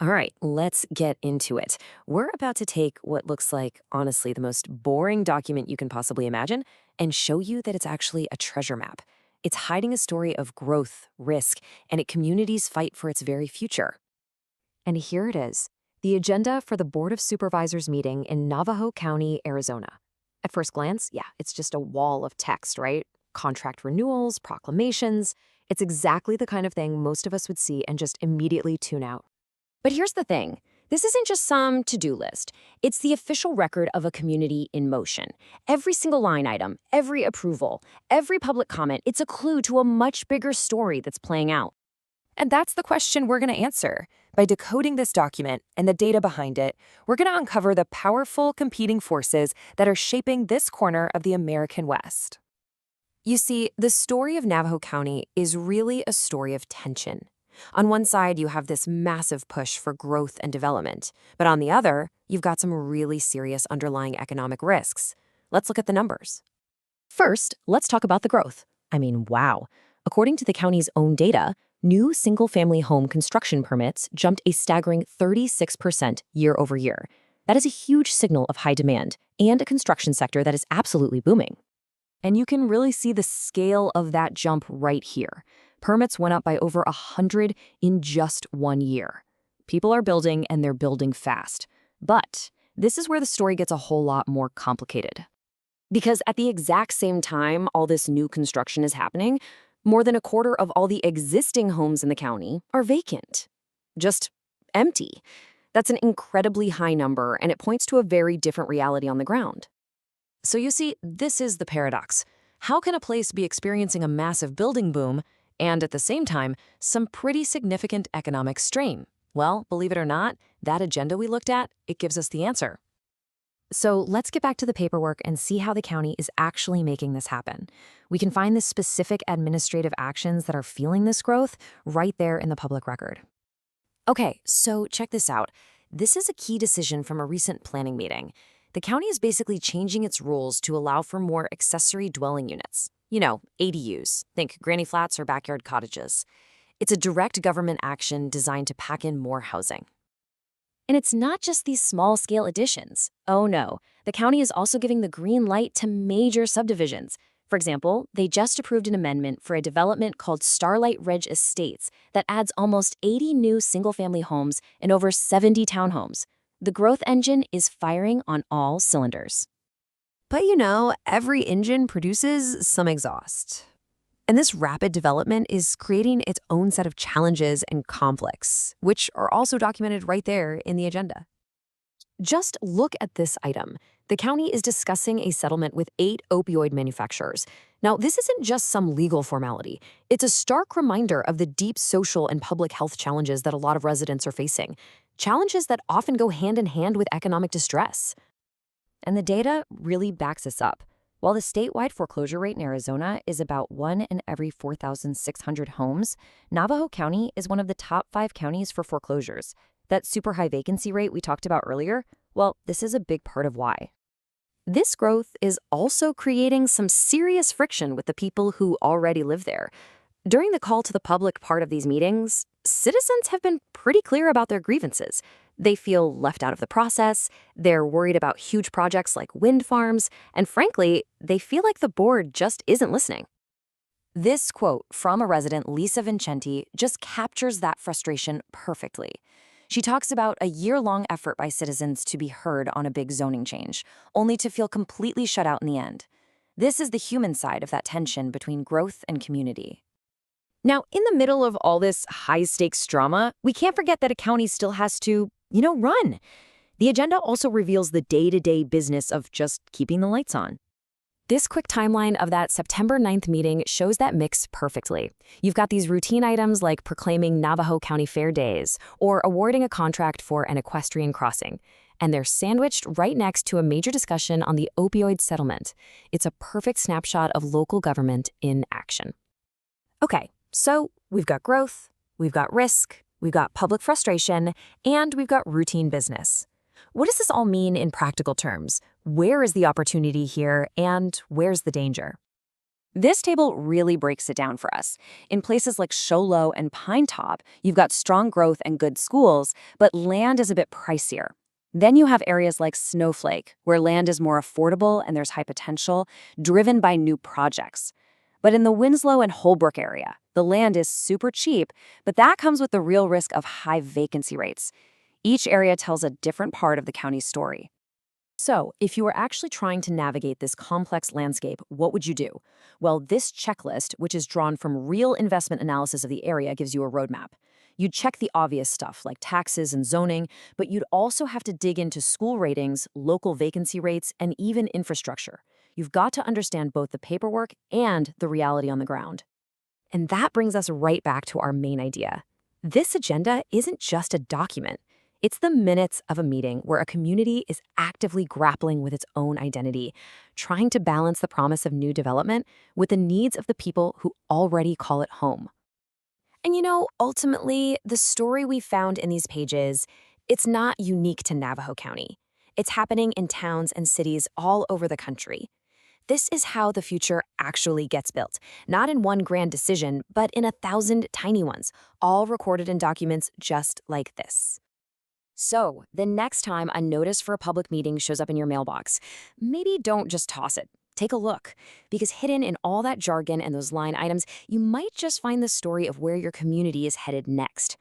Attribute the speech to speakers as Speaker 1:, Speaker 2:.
Speaker 1: All right, let's get into it. We're about to take what looks like, honestly, the most boring document you can possibly imagine and show you that it's actually a treasure map. It's hiding a story of growth, risk, and a community's fight for its very future. And here it is, the agenda for the Board of Supervisors meeting in Navajo County, Arizona. At first glance, yeah, it's just a wall of text, right? Contract renewals, proclamations. It's exactly the kind of thing most of us would see and just immediately tune out. But here's the thing. This isn't just some to-do list. It's the official record of a community in motion. Every single line item, every approval, every public comment, it's a clue to a much bigger story that's playing out.
Speaker 2: And that's the question we're going to answer. By decoding this document and the data behind it, we're going to uncover the powerful competing forces that are shaping this corner of the American West. You see, the story of Navajo County is really a story of tension. On one side, you have this massive push for growth and development, but on the other, you've got some really serious underlying economic risks. Let's look at the numbers.
Speaker 1: First, let's talk about the growth. I mean, wow. According to the county's own data, new single-family home construction permits jumped a staggering 36% year over year. That is a huge signal of high demand and a construction sector that is absolutely booming. And you can really see the scale of that jump right here. Permits went up by over 100 in just 1 year. People are building, and they're building fast. But this is where the story gets a whole lot more complicated. Because at the exact same time all this new construction is happening, more than a quarter of all the existing homes in the county are vacant. Just empty. That's an incredibly high number, and it points to a very different reality on the ground. So you see, this is the paradox. How can a place be experiencing a massive building boom and at the same time, some pretty significant economic strain? Well, believe it or not, that agenda we looked at, it gives us the answer. So let's get back to the paperwork and see how the county is actually making this happen. We can find the specific administrative actions that are fueling this growth right there in the public record. Okay, so check this out. This is a key decision from a recent planning meeting. The county is basically changing its rules to allow for more accessory dwelling units. You know, ADUs. Think granny flats or backyard cottages. It's a direct government action designed to pack in more housing. And it's not just these small-scale additions. Oh no, the county is also giving the green light to major subdivisions. For example, they just approved an amendment for a development called Starlight Ridge Estates that adds almost 80 new single-family homes and over 70 townhomes. The growth engine is firing on all cylinders. But you know, every engine produces some exhaust. And this rapid development is creating its own set of challenges and conflicts, which are also documented right there in the agenda. Just look at this item. The county is discussing a settlement with 8 opioid manufacturers. Now, this isn't just some legal formality. It's a stark reminder of the deep social and public health challenges that a lot of residents are facing. Challenges that often go hand in hand with economic distress. And the data really backs us up. While the statewide foreclosure rate in Arizona is about 1 in every 4,600 homes, Navajo County is one of the top 5 counties for foreclosures. That super high vacancy rate we talked about earlier, well, this is a big part of why. This growth is also creating some serious friction with the people who already live there. During the call to the public part of these meetings, citizens have been pretty clear about their grievances. They feel left out of the process, they're worried about huge projects like wind farms, and frankly, they feel like the board just isn't listening. This quote from a resident, Lisa Vincenti, just captures that frustration perfectly. She talks about a year-long effort by citizens to be heard on a big zoning change, only to feel completely shut out in the end. This is the human side of that tension between growth and community. Now, in the middle of all this high-stakes drama, we can't forget that a county still has to, run. The agenda also reveals the day-to-day business of just keeping the lights on. This quick timeline of that September 9th meeting shows that mix perfectly. You've got these routine items like proclaiming Navajo County Fair Days or awarding a contract for an equestrian crossing. And they're sandwiched right next to a major discussion on the opioid settlement. It's a perfect snapshot of local government in action. Okay, so we've got growth, we've got risk, we've got public frustration, and we've got routine business. What does this all mean in practical terms? Where is the opportunity here, and where's the danger? This table really breaks it down for us. In places like Show Low and Pine Top, you've got strong growth and good schools, but land is a bit pricier. Then you have areas like Snowflake, where land is more affordable and there's high potential, driven by new projects. But in the Winslow and Holbrook area, the land is super cheap, but that comes with the real risk of high vacancy rates. Each area tells a different part of the county's story. So, if you were actually trying to navigate this complex landscape, what would you do? Well, this checklist, which is drawn from real investment analysis of the area, gives you a roadmap. You'd check the obvious stuff like taxes and zoning, but you'd also have to dig into school ratings, local vacancy rates, and even infrastructure. You've got to understand both the paperwork and the reality on the ground. And that brings us right back to our main idea. This agenda isn't just a document. It's the minutes of a meeting where a community is actively grappling with its own identity, trying to balance the promise of new development with the needs of the people who already call it home. And ultimately, the story we found in these pages, it's not unique to Navajo County. It's happening in towns and cities all over the country. This is how the future actually gets built, not in one grand decision, but in 1,000 tiny ones, all recorded in documents just like this. So, the next time a notice for a public meeting shows up in your mailbox, maybe don't just toss it. Take a look, because hidden in all that jargon and those line items, you might just find the story of where your community is headed next.